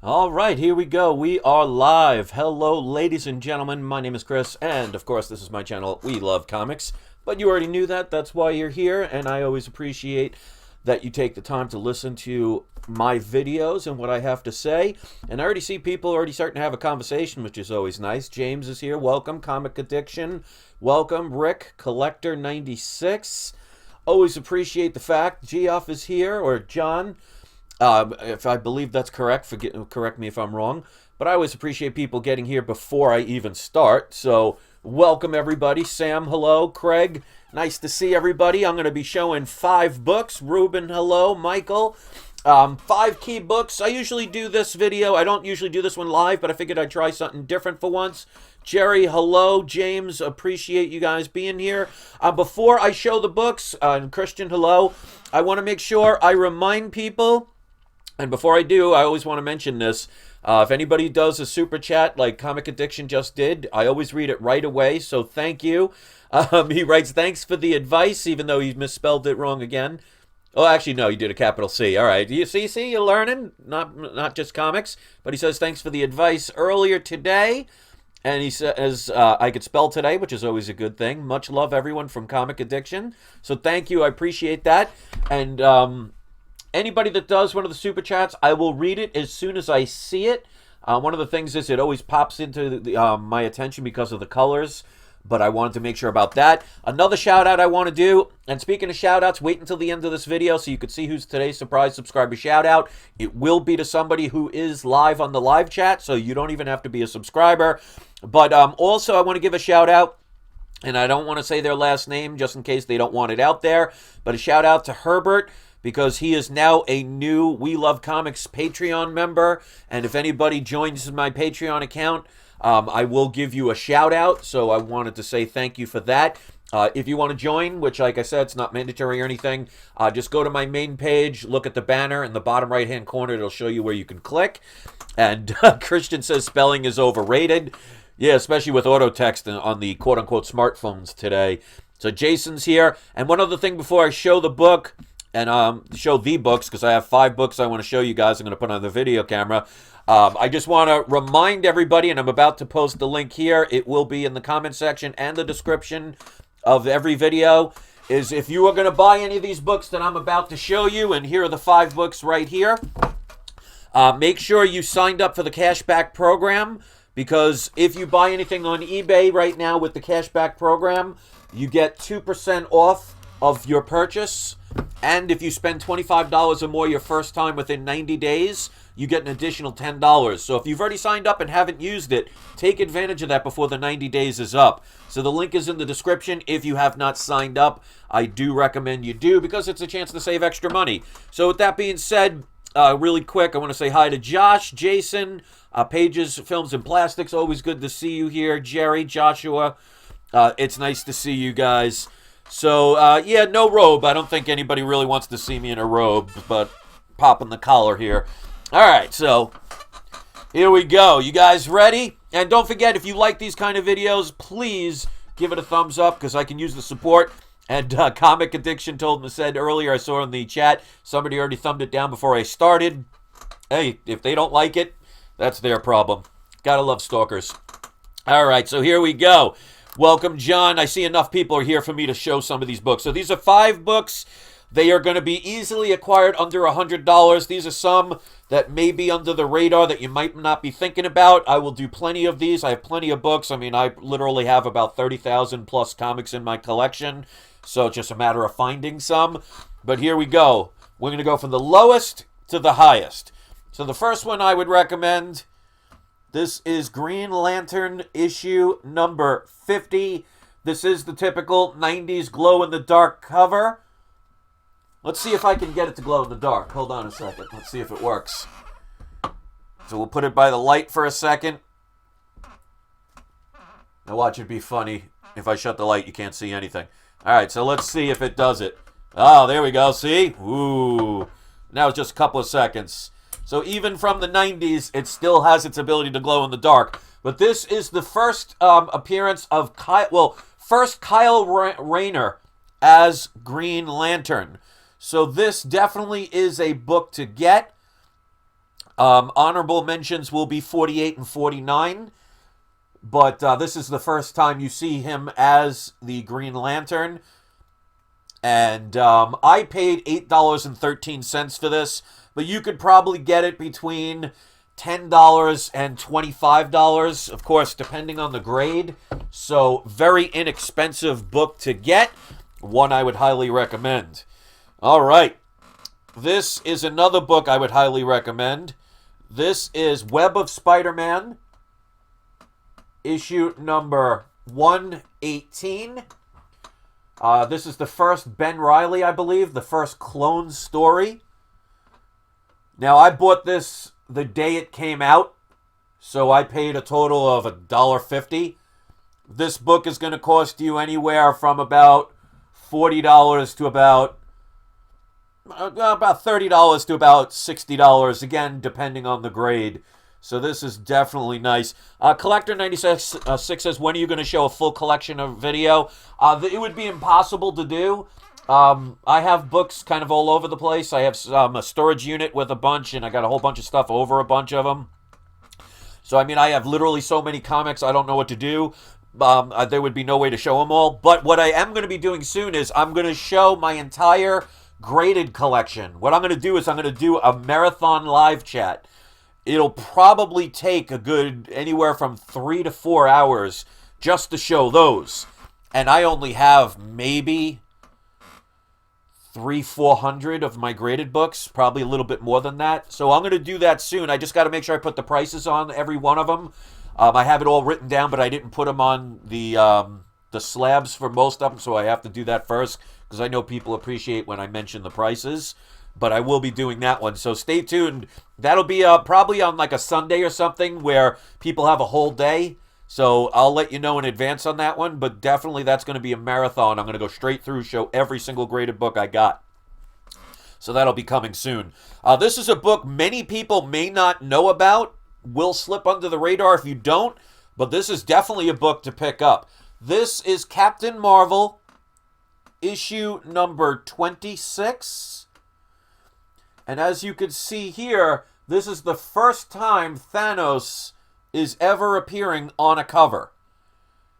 All right, here we go. We are live. Hello, ladies and gentlemen. My name is Chris, and of course, this is my channel. We love comics, but you already knew that. That's why you're here, and I always appreciate that you take the time to listen to my videos and what I have to say. And I already see people already starting to have a conversation, which is always nice. James is here. Welcome. Comic Addiction. Welcome. Rick, Collector 96. Always appreciate the fact. Geoff is here, or John. If I believe that's correct, correct me if I'm wrong. But I always appreciate people getting here before I even start. So welcome everybody. Sam, hello. Craig, nice to see everybody. I'm going to be showing 5 books. Ruben, hello. Michael, 5 key books. I usually do this video. I don't usually do this one live, but I figured I'd try something different for once. Jerry, hello. James, appreciate you guys being here. Before I show the books, and Christian, hello. I want to make sure I remind people. And before I do, I always want to mention this. If anybody does a super chat like Comic Addiction just did, I always read it right away, so thank you. He writes, thanks for the advice, even though he misspelled it wrong again. Oh, actually, no, he did a capital C. All right, you see, you're learning, not just comics. But he says, thanks for the advice earlier today. And he says, I could spell today, which is always a good thing. Much love, everyone, from Comic Addiction. So thank you, I appreciate that. And anybody that does one of the super chats, I will read it as soon as I see it. One of the things is it always pops into my attention because of the colors, but I wanted to make sure about that. Another shout out I want to do, and speaking of shout outs, wait until the end of this video so you can see who's today's surprise subscriber shout out. It will be to somebody who is live on the live chat, so you don't even have to be a subscriber. But also I want to give a shout out, and I don't want to say their last name just in case they don't want it out there, but a shout out to Herbert, because he is now a new We Love Comics Patreon member. And if anybody joins my Patreon account, I will give you a shout out. So I wanted to say thank you for that. If you want to join, which like I said, it's not mandatory or anything, just go to my main page, look at the banner in the bottom right hand corner. It'll show you where you can click. And Christian says spelling is overrated. Yeah, especially with auto text on the quote unquote smartphones today. So Jason's here. And one other thing before I show the book, and show the books, because I have 5 books I want to show you guys. I'm going to put on the video camera. I just want to remind everybody, and I'm about to post the link here. It will be in the comment section and the description of every video. Is if you are going to buy any of these books that I'm about to show you, and here are the 5 books right here. Make sure you signed up for the cashback program, because if you buy anything on eBay right now with the cashback program, you get 2% off of your purchase. And if you spend $25 or more your first time within 90 days, you get an additional $10. So if you've already signed up and haven't used it, take advantage of that before the 90 days is up. So the link is in the description. If you have not signed up, I do recommend you do, because it's a chance to save extra money. So with that being said, really quick, I want to say hi to Josh, Jason, Pages, Films, and Plastics. Always good to see you here. Jerry, Joshua, it's nice to see you guys. So, yeah, no robe. I don't think anybody really wants to see me in a robe, but popping the collar here. All right, so here we go. You guys ready? And don't forget, if you like these kind of videos, please give it a thumbs up, because I can use the support. And Comic Addiction said earlier, I saw in the chat, somebody already thumbed it down before I started. Hey, if they don't like it, that's their problem. Gotta love stalkers. All right, so here we go. Welcome, John. I see enough people are here for me to show some of these books. So these are 5 books. They are going to be easily acquired under $100. These are some that may be under the radar that you might not be thinking about. I will do plenty of these. I have plenty of books. I mean, I literally have about 30,000 plus comics in my collection. So it's just a matter of finding some. But here we go. We're going to go from the lowest to the highest. So the first one I would recommend, this is Green Lantern issue number 50. This is the typical 90s glow-in-the-dark cover. Let's see if I can get it to glow in the dark. Hold on a second. Let's see if it works. So we'll put it by the light for a second. Now watch it be funny. If I shut the light, you can't see anything. All right, so let's see if it does it. Oh, there we go. See? Ooh. Now it's just a couple of seconds. So even from the 90s, it still has its ability to glow in the dark. But this is the first appearance of Kyle Rayner as Green Lantern. So this definitely is a book to get. Honorable mentions will be 48 and 49. But this is the first time you see him as the Green Lantern. And I paid $8.13 for this. But you could probably get it between $10 and $25, of course, depending on the grade. So, very inexpensive book to get. One I would highly recommend. All right. This is another book I would highly recommend. This is Web of Spider-Man, issue number 118. This is the first Ben Reilly, I believe, the first clone story. Now, I bought this the day it came out, so I paid a total of $1.50. This book is going to cost you anywhere from about $40 to about $30 to about $60, again, depending on the grade. So this is definitely nice. Collector96 says, when are you going to show a full collection of video? It would be impossible to do. I have books kind of all over the place. I have a storage unit with a bunch, and I got a whole bunch of stuff over a bunch of them. So, I mean, I have literally so many comics, I don't know what to do. There would be no way to show them all. But what I am going to be doing soon is I'm going to show my entire graded collection. What I'm going to do is I'm going to do a marathon live chat. It'll probably take a good anywhere from 3 to 4 hours just to show those. And I only have maybe 300-400 of my graded books, probably a little bit more than that. So I'm going to do that soon. I just got to make sure I put the prices on every one of them. I have it all written down, but I didn't put them on the slabs for most of them, so I have to do that first because I know people appreciate when I mention the prices. But I will be doing that one, so stay tuned. That'll be probably on like a Sunday or something where people have a whole day. So I'll let you know in advance on that one, but definitely that's going to be a marathon. I'm going to go straight through, show every single graded book I got. So that'll be coming soon. This is a book many people may not know about. Will slip under the radar if you don't, but this is definitely a book to pick up. This is Captain Marvel, issue number 26. And as you can see here, this is the first time Thanos is ever appearing on a cover.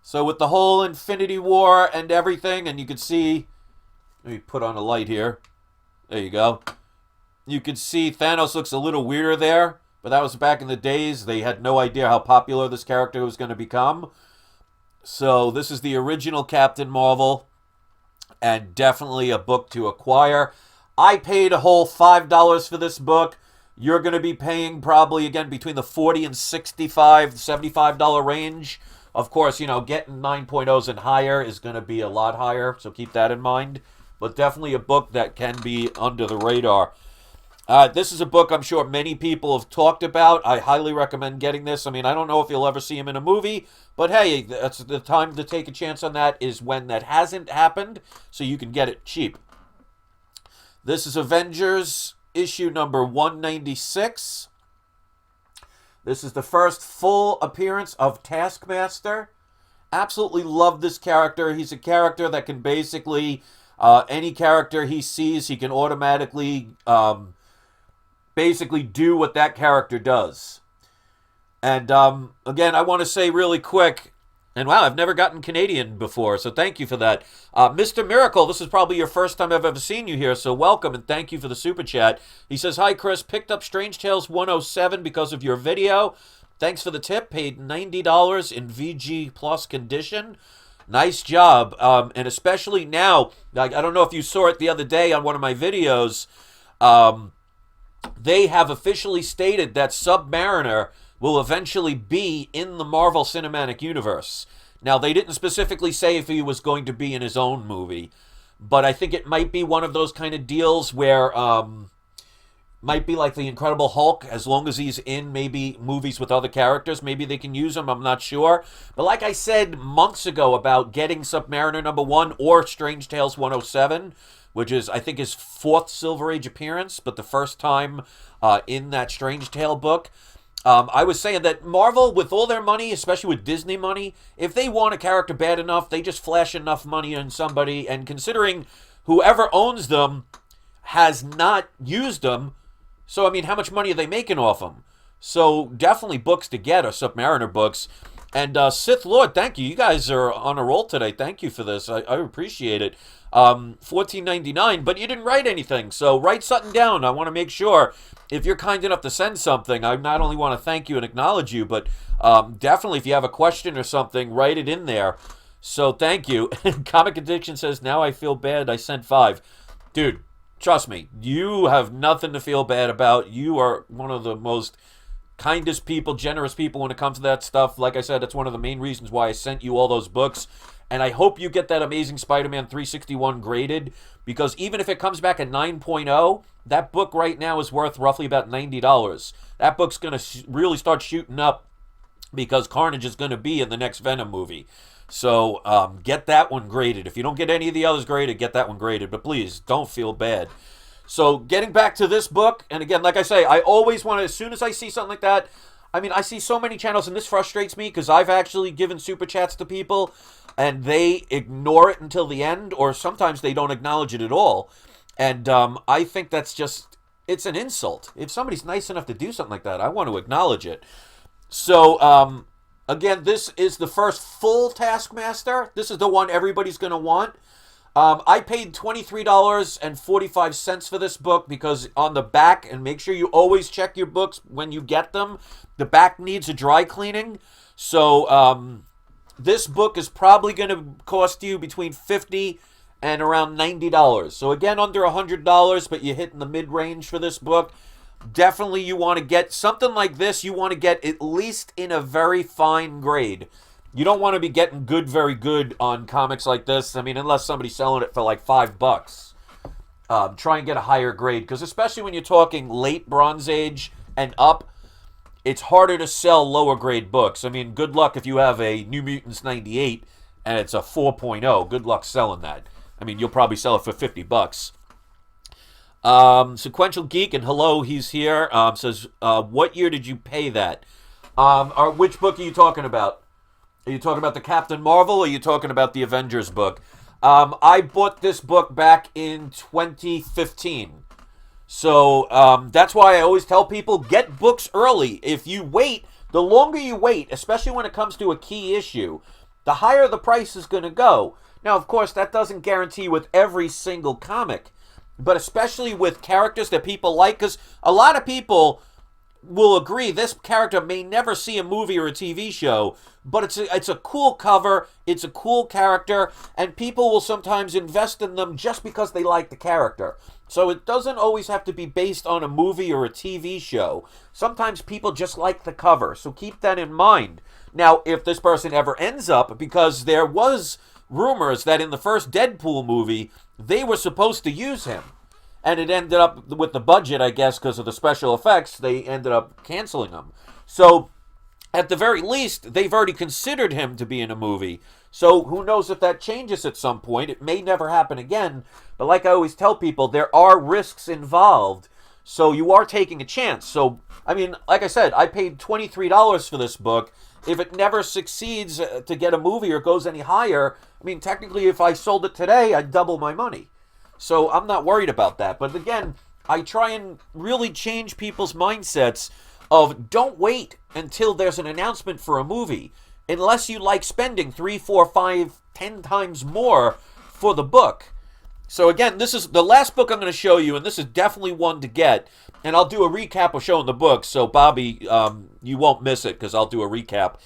So with the whole Infinity War and everything, and you can see, let me put on a light here. There you go. You can see Thanos looks a little weirder there, but that was back in the days. They had no idea how popular this character was going to become. So this is the original Captain Marvel, and definitely a book to acquire. I paid a whole $5 for this book. You're going to be paying probably, again, between the $40 and $65, $75 range. Of course, you know, getting 9.0s and higher is going to be a lot higher, so keep that in mind. But definitely a book that can be under the radar. This is a book I'm sure many people have talked about. I highly recommend getting this. I mean, I don't know if you'll ever see him in a movie, but hey, that's the time to take a chance on that is when that hasn't happened, so you can get it cheap. This is Avengers, issue number 196. This is the first full appearance of Taskmaster. Absolutely love this character. He's a character that can basically, any character he sees, he can automatically basically do what that character does. And again, I want to say really quick, and wow, I've never gotten Canadian before, so thank you for that. Mr. Miracle, this is probably your first time I've ever seen you here, so welcome and thank you for the super chat. He says, hi Chris, picked up Strange Tales 107 because of your video. Thanks for the tip, paid $90 in VG Plus condition. Nice job, and especially now, I don't know if you saw it the other day on one of my videos, they have officially stated that Submariner will eventually be in the Marvel Cinematic Universe. Now, they didn't specifically say if he was going to be in his own movie, but I think it might be one of those kind of deals where, might be like the Incredible Hulk, as long as he's in maybe movies with other characters, maybe they can use him, I'm not sure. But like I said months ago about getting Submariner #1 or Strange Tales 107, which is, I think, his 4th Silver Age appearance, but the first time in that Strange Tale book, I was saying that Marvel, with all their money, especially with Disney money, if they want a character bad enough, they just flash enough money on somebody, and considering whoever owns them has not used them, So, I mean, how much money are they making off them? So, definitely books to get are Submariner books. And Sith Lord, thank you. You guys are on a roll today. Thank you for this. I appreciate it. $14.99, but you didn't write anything. So write something down. I want to make sure if you're kind enough to send something, I not only want to thank you and acknowledge you, but definitely if you have a question or something, write it in there. So thank you. Comic Addiction says, now I feel bad. I sent 5. Dude, trust me, you have nothing to feel bad about. You are one of the most kindest people, generous people when it comes to that stuff. Like I said, it's one of the main reasons why I sent you all those books. And I hope you get that Amazing Spider-Man 361 graded, because even if it comes back at 9.0, that book right now is worth roughly about $90. That book's going to really start shooting up because Carnage is going to be in the next Venom movie. So get that one graded. If you don't get any of the others graded, get that one graded. But please, don't feel bad. So getting back to this book, and again, like I say, I always want to, as soon as I see something like that, I mean, I see so many channels, and this frustrates me because I've actually given super chats to people, and they ignore it until the end, or sometimes they don't acknowledge it at all. And I think that's just, it's an insult. If somebody's nice enough to do something like that, I want to acknowledge it. So, again, this is the first full Taskmaster. This is the one everybody's going to want. I paid $23.45 for this book because on the back, and make sure you always check your books when you get them, the back needs a dry cleaning. So this book is probably going to cost you between $50 and around $90. So again, under $100, but you're hitting the mid-range for this book. Definitely you want to get something like this. You want to get at least in a very fine grade. You don't want to be getting good, very good on comics like this. I mean, unless somebody's selling it for like $5. Try and get a higher grade, because especially when you're talking late Bronze Age and up, it's harder to sell lower grade books. I mean, good luck if you have a New Mutants 98 and it's a 4.0. Good luck selling that. I mean, you'll probably sell it for $50. Sequential Geek, and hello, he's here, says, what year did you pay that? Which book are you talking about? Are you talking about the Captain Marvel, or are you talking about the Avengers book? I bought this book back in 2015. So that's why I always tell people, get books early. If you wait, the longer you wait, especially when it comes to a key issue, the higher the price is going to go. Now, of course, that doesn't guarantee with every single comic, but especially with characters that people like, because a lot of people will agree this character may never see a movie or a TV show, but it's a cool cover, it's a cool character, and people will sometimes invest in them just because they like the character. So it doesn't always have to be based on a movie or a TV show. Sometimes people just like the cover, so keep that in mind. Now, if this person ever ends up, because there was rumors that in the first Deadpool movie, they were supposed to use him, and it ended up with the budget, I guess, because of the special effects, they ended up canceling him. So, at the very least, they've already considered him to be in a movie. So, who knows if that changes at some point. It may never happen again. But like I always tell people, there are risks involved. So, you are taking a chance. So, I mean, like I said, I paid $23 for this book. If it never succeeds to get a movie or goes any higher, I mean, technically, if I sold it today, I'd double my money. So I'm not worried about that. But again, I try and really change people's mindsets of don't wait until there's an announcement for a movie, unless you like spending 3, 4, 5, 10 times more for the book. So again, this is the last book I'm going to show you, and this is definitely one to get. And I'll do a recap of showing the book, so Bobby, you won't miss it because I'll do a recap.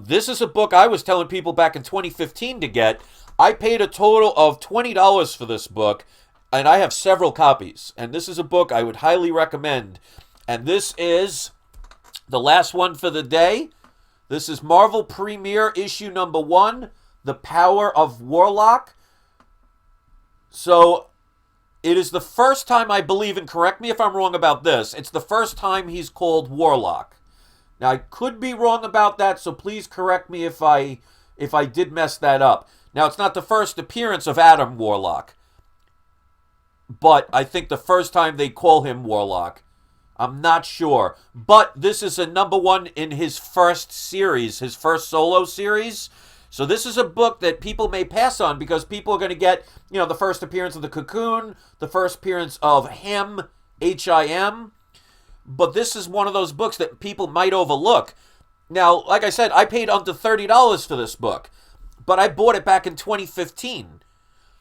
This is a book I was telling people back in 2015 to get. I paid a total of $20 for this book, and I have several copies. And this is a book I would highly recommend. And this is the last one for the day. This is Marvel Premiere Issue number 1, The Power of Warlock. So, it is the first time, I believe, and correct me if I'm wrong about this, it's the first time he's called Warlock. Now, I could be wrong about that, so please correct me if I did mess that up. Now, it's not the first appearance of Adam Warlock, but I think the first time they call him Warlock. I'm not sure. But this is a number 1 in his first series, his first solo series. So this is a book that people may pass on because people are going to get, the first appearance of the Cocoon, the first appearance of him HIM, but this is one of those books that people might overlook. Now, like I said, I paid under $30 for this book, but I bought it back in 2015.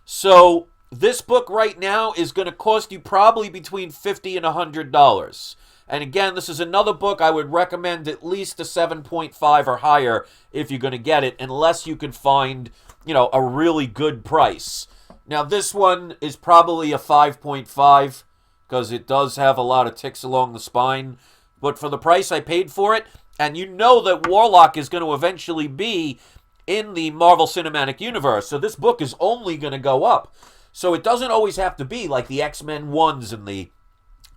So this book right now is going to cost you probably between $50 and $100. And again, this is another book I would recommend at least a 7.5 or higher if you're going to get it, unless you can find, a really good price. Now, this one is probably a 5.5 because it does have a lot of ticks along the spine. But for the price I paid for it, and you know that Warlock is going to eventually be in the Marvel Cinematic Universe, so this book is only going to go up. So it doesn't always have to be like the X-Men 1s and the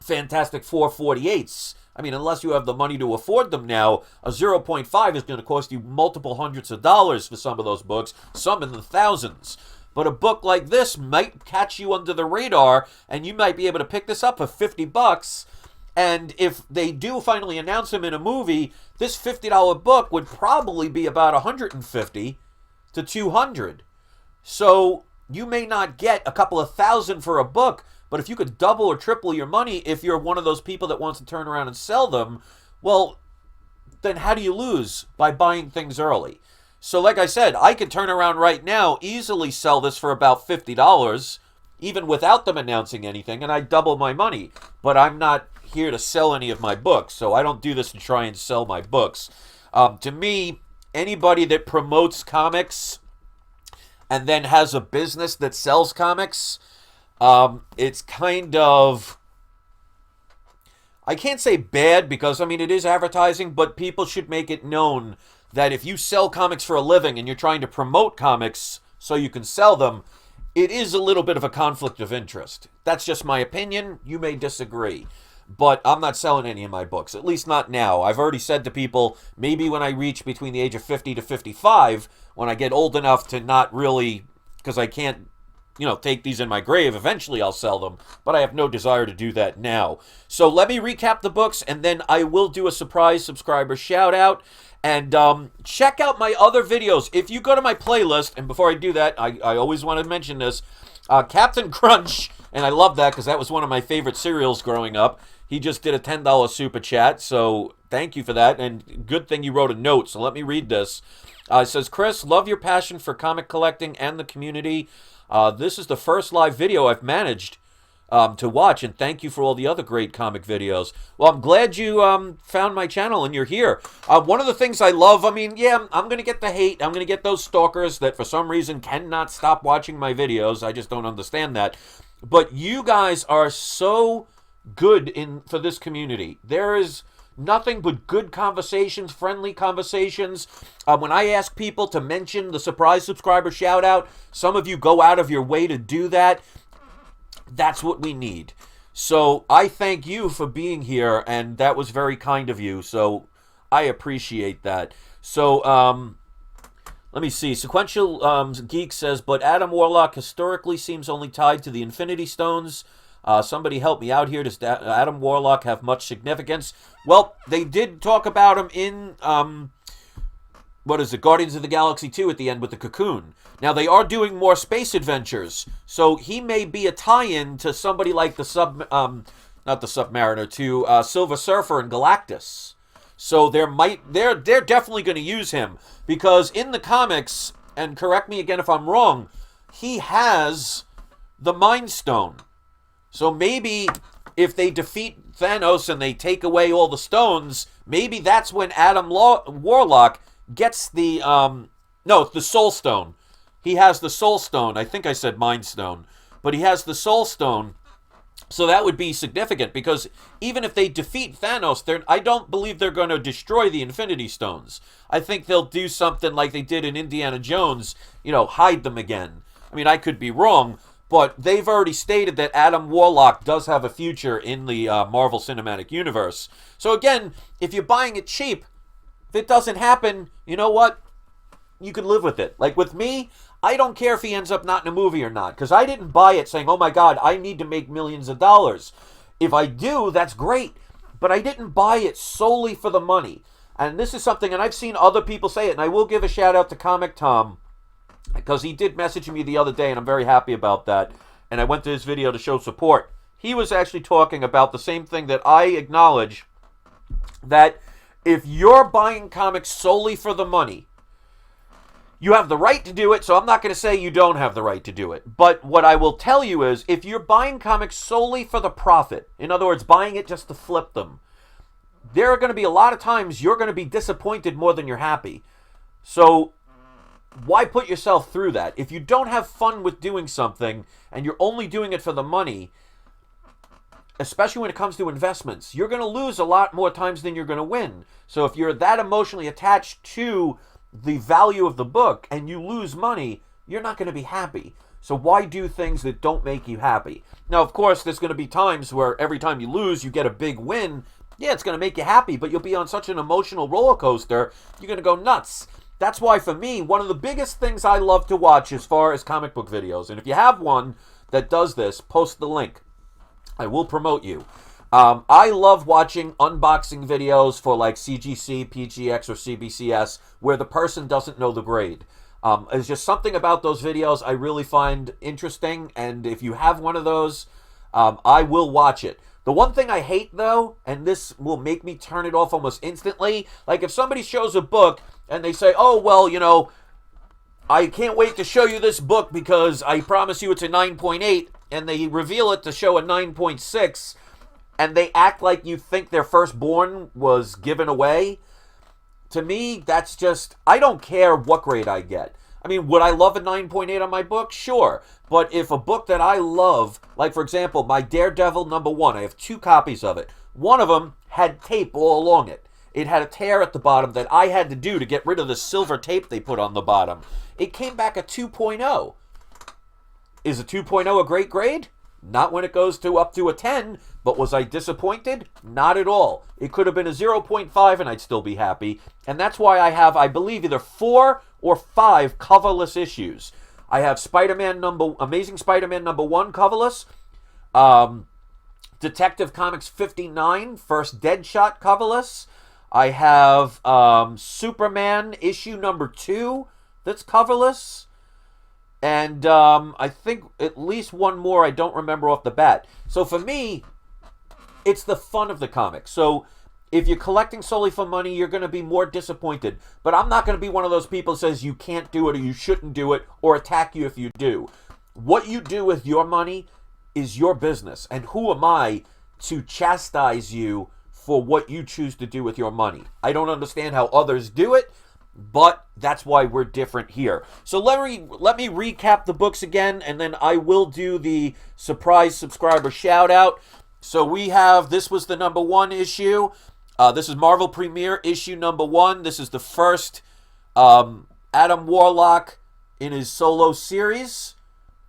Fantastic Four 48s. I mean, unless you have the money to afford them now, a 0.5 is going to cost you multiple hundreds of dollars for some of those books, some in the thousands. But a book like this might catch you under the radar, and you might be able to pick this up for $50. And if they do finally announce him in a movie, this $50 book would probably be about $150 to $200. So you may not get a couple of thousand for a book, but if you could double or triple your money if you're one of those people that wants to turn around and sell them, well, then how do you lose? By buying things early. So like I said, I could turn around right now, easily sell this for about $50, even without them announcing anything, and I'd double my money. But I'm not here to sell any of my books, so I don't do this to try and sell my books. To me, anybody that promotes comics and then has a business that sells comics, it's kind of, I can't say bad because, it is advertising, but people should make it known that if you sell comics for a living and you're trying to promote comics so you can sell them, it is a little bit of a conflict of interest. That's just my opinion. You may disagree. But I'm not selling any of my books, at least not now. I've already said to people, maybe when I reach between the age of 50 to 55, when I get old enough to not really, because I can't, take these in my grave, eventually I'll sell them, but I have no desire to do that now. So let me recap the books, and then I will do a surprise subscriber shout out. And check out my other videos. If you go to my playlist, and before I do that, I always want to mention this, Captain Crunch, and I love that because that was one of my favorite cereals growing up. He just did a $10 super chat, so thank you for that, and good thing you wrote a note, so let me read this. It says, Chris, love your passion for comic collecting and the community. This is the first live video I've managed to watch, and thank you for all the other great comic videos. Well, I'm glad you found my channel and you're here. One of the things I love, I'm going to get the hate. I'm going to get those stalkers that for some reason cannot stop watching my videos. I just don't understand that. But you guys are so good for this community. There is nothing but good conversations, friendly conversations. When I ask people to mention the surprise subscriber shout out, some of you go out of your way to do that. That's what we need. So I thank you for being here, and that was very kind of you. So I appreciate that. So let me see. Sequential Geek says, but Adam Warlock historically seems only tied to the Infinity Stones. Somebody help me out here. Does Adam Warlock have much significance? Well, they did talk about him in, Guardians of the Galaxy 2 at the end with the cocoon. Now, they are doing more space adventures, so he may be a tie-in to somebody like the not the Submariner, to Silver Surfer and Galactus. So they're definitely going to use him, because in the comics, and correct me again if I'm wrong, he has the Mind Stone. So maybe if they defeat Thanos and they take away all the stones, maybe that's when Adam Warlock gets the, the Soul Stone. He has the Soul Stone. I think I said Mind Stone. But he has the Soul Stone. So that would be significant, because even if they defeat Thanos, I don't believe they're going to destroy the Infinity Stones. I think they'll do something like they did in Indiana Jones, hide them again. I could be wrong, but they've already stated that Adam Warlock does have a future in the Marvel Cinematic Universe. So again, if you're buying it cheap, if it doesn't happen, you know what? You can live with it. Like with me, I don't care if he ends up not in a movie or not, because I didn't buy it saying, oh my God, I need to make millions of dollars. If I do, that's great. But I didn't buy it solely for the money. And this is something, and I've seen other people say it, and I will give a shout out to Comic Tom, because he did message me the other day, and I'm very happy about that. And I went to his video to show support. he was actually talking about the same thing that I acknowledge, that if you're buying comics solely for the money, you have the right to do it, so I'm not going to say you don't have the right to do it. But what I will tell you is, if you're buying comics solely for the profit, in other words, buying it just to flip them, there are going to be a lot of times you're going to be disappointed more than you're happy. So why put yourself through that? If you don't have fun with doing something and you're only doing it for the money, especially when it comes to investments, you're going to lose a lot more times than you're going to win. So if you're that emotionally attached to the value of the book and you lose money, you're not going to be happy. So why do things that don't make you happy? Now, of course, there's going to be times where every time you lose, you get a big win. Yeah, it's going to make you happy, but you'll be on such an emotional roller coaster, you're going to go nuts. That's why, for me, one of the biggest things I love to watch as far as comic book videos, and if you have one that does this, post the link. I will promote you. I love watching unboxing videos for like CGC, PGX, or CBCS where the person doesn't know the grade. There's just something about those videos I really find interesting, and if you have one of those, I will watch it. The one thing I hate, though, and this will make me turn it off almost instantly, like if somebody shows a book and they say, oh, well, you know, I can't wait to show you this book because I promise you it's a 9.8, and they reveal it to show a 9.6, and they act like you think their firstborn was given away. To me, that's just, I don't care what grade I get. I mean, would I love a 9.8 on my book? Sure. But if a book that I love, like for example, my Daredevil #1, I have 2 copies of it. One of them had tape all along it. It had a tear at the bottom that I had to do to get rid of the silver tape they put on the bottom. It came back a 2.0. Is a 2.0 a great grade? Not when it goes to up to a 10, but was I disappointed? Not at all. It could have been a 0.5 and I'd still be happy. And that's why I have, I believe, either 4 or 5 coverless issues. I have Amazing Spider-Man #1 coverless, Detective Comics 59, first Deadshot coverless. I have Superman issue #2 that's coverless. And I think at least one more I don't remember off the bat. So for me, it's the fun of the comic. So if you're collecting solely for money, you're going to be more disappointed. But I'm not going to be one of those people who says you can't do it or you shouldn't do it or attack you if you do. What you do with your money is your business. And who am I to chastise you for what you choose to do with your money? I don't understand how others do it, but that's why we're different here. So let me recap the books again, and then I will do the surprise subscriber shout out. So we have, this was the #1 issue. This is Marvel Premiere issue #1. This is the first Adam Warlock in his solo series.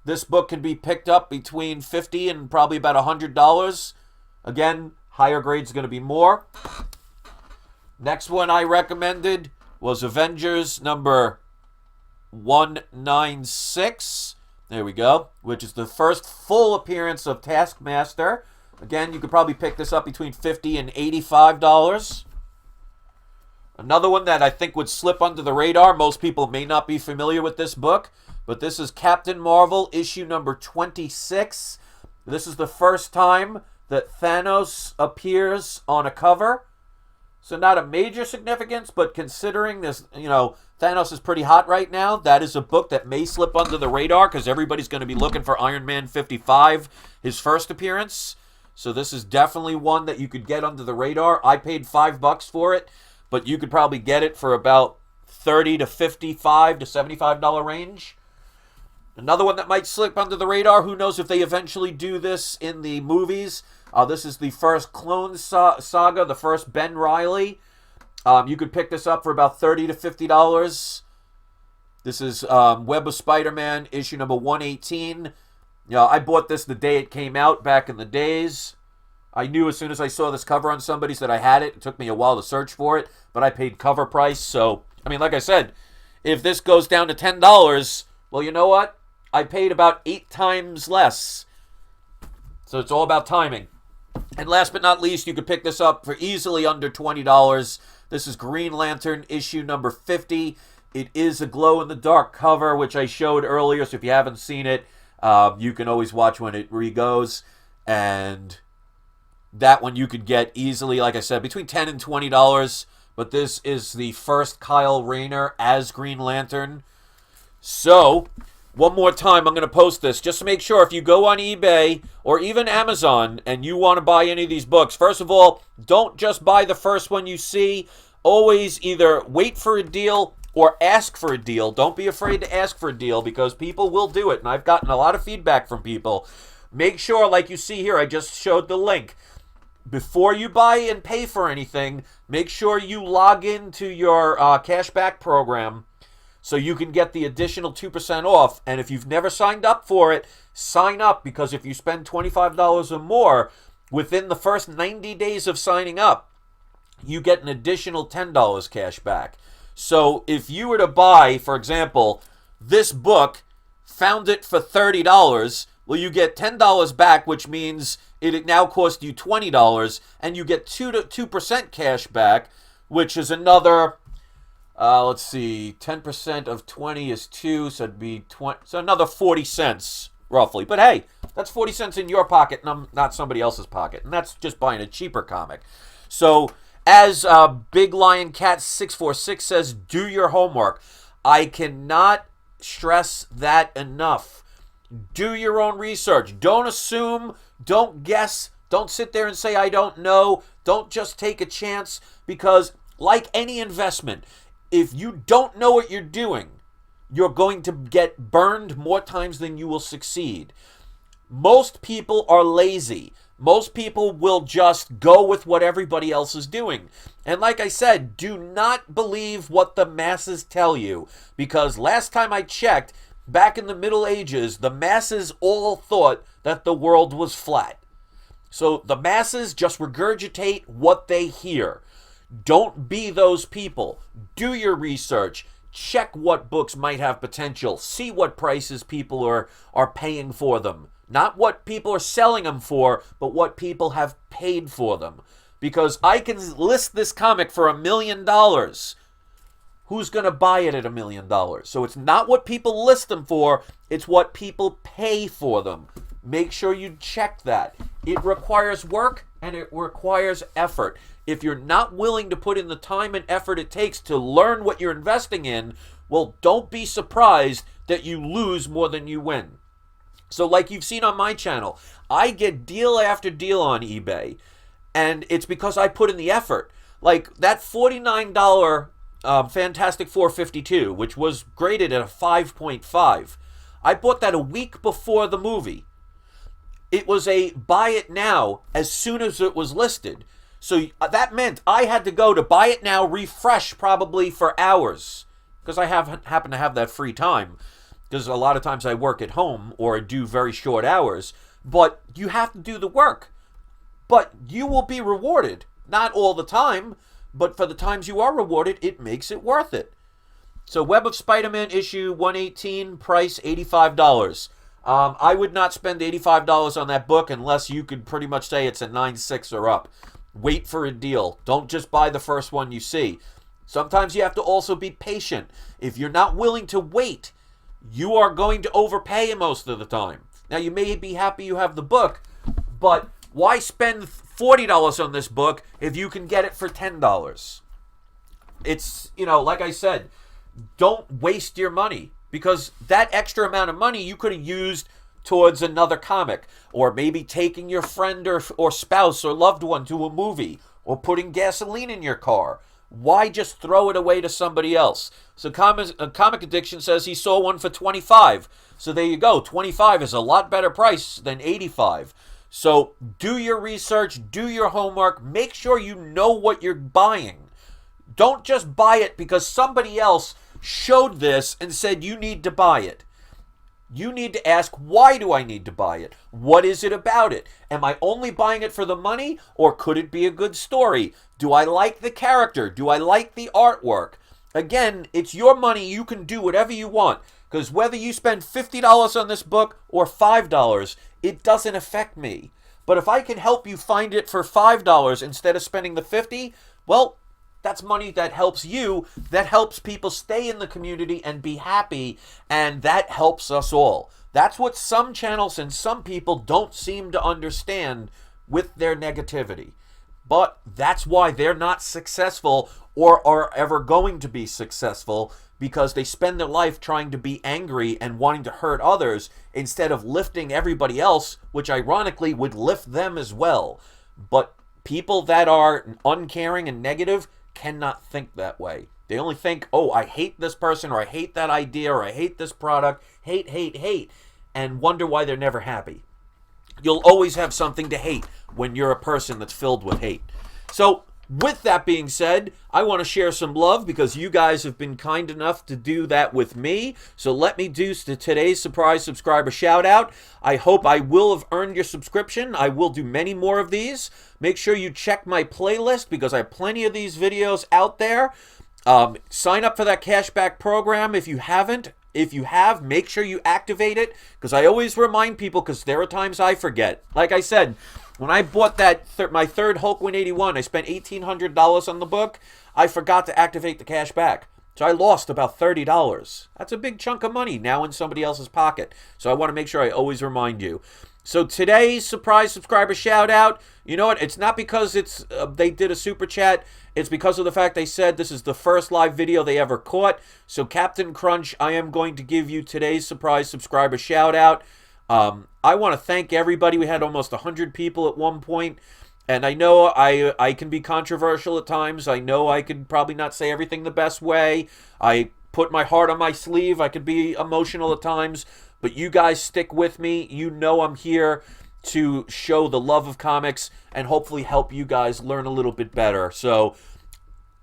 This book can be picked up between $50 and probably about $100. Again, higher grade's going to be more. Next one I recommended was Avengers #196. There we go. Which is the first full appearance of Taskmaster. Again, you could probably pick this up between $50 and $85. Another one that I think would slip under the radar. Most people may not be familiar with this book, but this is Captain Marvel issue #26. This is the first time that Thanos appears on a cover. So not a major significance, but considering this, Thanos is pretty hot right now, that is a book that may slip under the radar because everybody's going to be looking for Iron Man 55, his first appearance. So this is definitely one that you could get under the radar. I paid $5 for it, but you could probably get it for about $30 to $55 to $75 range. Another one that might slip under the radar, who knows if they eventually do this in the movies. This is the first Clone Saga, the first Ben Reilly. You could pick this up for about $30 to $50. This is Web of Spider-Man, issue #118. I bought this the day it came out back in the days. I knew as soon as I saw this cover on somebody's that I had it. It took me a while to search for it, but I paid cover price. So, like I said, if this goes down to $10, well, you know what? I paid about 8 times less. So it's all about timing. And last but not least, you could pick this up for easily under $20. This is Green Lantern issue #50. It is a glow-in-the-dark cover, which I showed earlier, so if you haven't seen it, you can always watch when it re-goes. And that one you could get easily, like I said, between $10 and $20. But this is the first Kyle Rayner as Green Lantern. So, one more time, I'm going to post this. Just to make sure, if you go on eBay or even Amazon and you want to buy any of these books, first of all, don't just buy the first one you see. Always either wait for a deal or ask for a deal. Don't be afraid to ask for a deal, because people will do it. And I've gotten a lot of feedback from people. Make sure, like you see here, I just showed the link. Before you buy and pay for anything, make sure you log into your cashback program so you can get the additional 2% off. And if you've never signed up for it, sign up, because if you spend $25 or more within the first 90 days of signing up, you get an additional $10 cash back. So if you were to buy, for example, this book, found it for $30, well, you get $10 back, which means it now costs you $20, and you get 2% cash back, which is another, let's see, 10% of 20 is 2, so it'd be 20, so another 40 cents, roughly. But hey, that's 40 cents in your pocket, not somebody else's pocket, and that's just buying a cheaper comic. So, as Big Lion Cat 646 says, do your homework. I cannot stress that enough. Do your own research. Don't assume. Don't guess. Don't sit there and say, I don't know. Don't just take a chance, because like any investment, if you don't know what you're doing, you're going to get burned more times than you will succeed. Most people are lazy. Most people will just go with what everybody else is doing. And like I said, do not believe what the masses tell you, because last time I checked, back in the Middle Ages, the masses all thought that the world was flat. So the masses just regurgitate what they hear. Don't be those people. Do your research. Check what books might have potential. See what prices people are paying for them. Not what people are selling them for, but what people have paid for them. Because I can list this comic for $1 million. Who's going to buy it at $1 million? So it's not what people list them for, it's what people pay for them. Make sure you check that. It requires work and it requires effort. If you're not willing to put in the time and effort it takes to learn what you're investing in, well, don't be surprised that you lose more than you win. So like you've seen on my channel, I get deal after deal on eBay, and it's because I put in the effort. Like that $49 Fantastic 452, which was graded at a 5.5. I bought that a week before the movie. It was a buy it now as soon as it was listed. So that meant I had to go to buy it now, refresh probably for hours, because I happen to have that free time, because a lot of times I work at home or do very short hours. But you have to do the work. But you will be rewarded. Not all the time, but for the times you are rewarded, it makes it worth it. So Web of Spider-Man issue 118, price $85. I would not spend $85 on that book unless you could pretty much say it's a 9.6 or up. Wait for a deal. Don't just buy the first one you see. Sometimes you have to also be patient. If you're not willing to wait, you are going to overpay most of the time. Now, you may be happy you have the book, but why spend $40 on this book if you can get it for $10? It's, like I said, don't waste your money, because that extra amount of money you could have used towards another comic, or maybe taking your friend or spouse or loved one to a movie, or putting gasoline in your car. Why just throw it away to somebody else? So Comic Addiction says he saw one for $25. So there you go. $25 is a lot better price than $85. So do your research, do your homework, make sure you know what you're buying. Don't just buy it because somebody else showed this and said you need to buy it. You need to ask, why do I need to buy it? What is it about it? Am I only buying it for the money, or could it be a good story? Do I like the character? Do I like the artwork? Again, it's your money. You can do whatever you want, because whether you spend $50 on this book or $5, it doesn't affect me. But if I can help you find it for $5 instead of spending the $50, well, That's money that helps you, that helps people stay in the community and be happy, and that helps us all. That's what some channels and some people don't seem to understand with their negativity. But that's why they're not successful or are ever going to be successful, because they spend their life trying to be angry and wanting to hurt others instead of lifting everybody else, which ironically would lift them as well. But people that are uncaring and negative cannot think that way. They only think, oh, I hate this person, or I hate that idea, or I hate this product, hate, and wonder why they're never happy. You'll always have something to hate when you're a person that's filled with hate. So with that being said, I want to share some love because you guys have been kind enough to do that with me. So let me do today's surprise subscriber shout out. I hope I will have earned your subscription. I will do many more of these. Make sure you check my playlist because I have plenty of these videos out there. Sign up for that cashback program if you haven't. If you have, make sure you activate it, because I always remind people, because there are times I forget. Like I said, when I bought that my third Hulk 181, I spent $1,800 on the book. I forgot to activate the cash back. So I lost about $30. That's a big chunk of money now in somebody else's pocket. So I want to make sure I always remind you. So today's surprise subscriber shout out, you know what? It's not because it's they did a super chat. It's because of the fact they said this is the first live video they ever caught. So Captain Crunch, I am going to give you today's surprise subscriber shout out. I want to thank everybody. We had almost 100 people at one point. And I know I can be controversial at times. I know I can probably not say everything the best way. I put my heart on my sleeve. I could be emotional at times. But you guys stick with me. You know I'm here to show the love of comics and hopefully help you guys learn a little bit better. So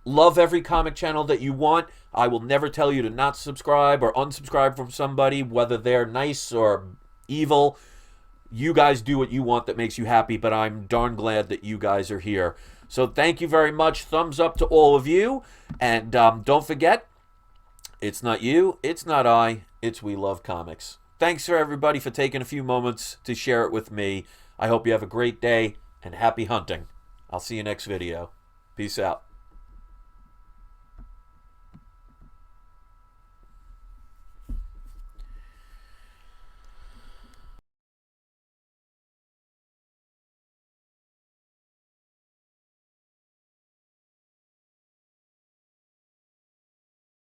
love every comic channel that you want. I will never tell you to not subscribe or unsubscribe from somebody, whether they're nice or evil. You guys do what you want that makes you happy, but I'm darn glad that you guys are here. So thank you very much. Thumbs up to all of you. And don't forget, it's not you, it's not I, it's We Love Comics. Thanks for everybody for taking a few moments to share it with me. I hope you have a great day and happy hunting. I'll see you next video. Peace out.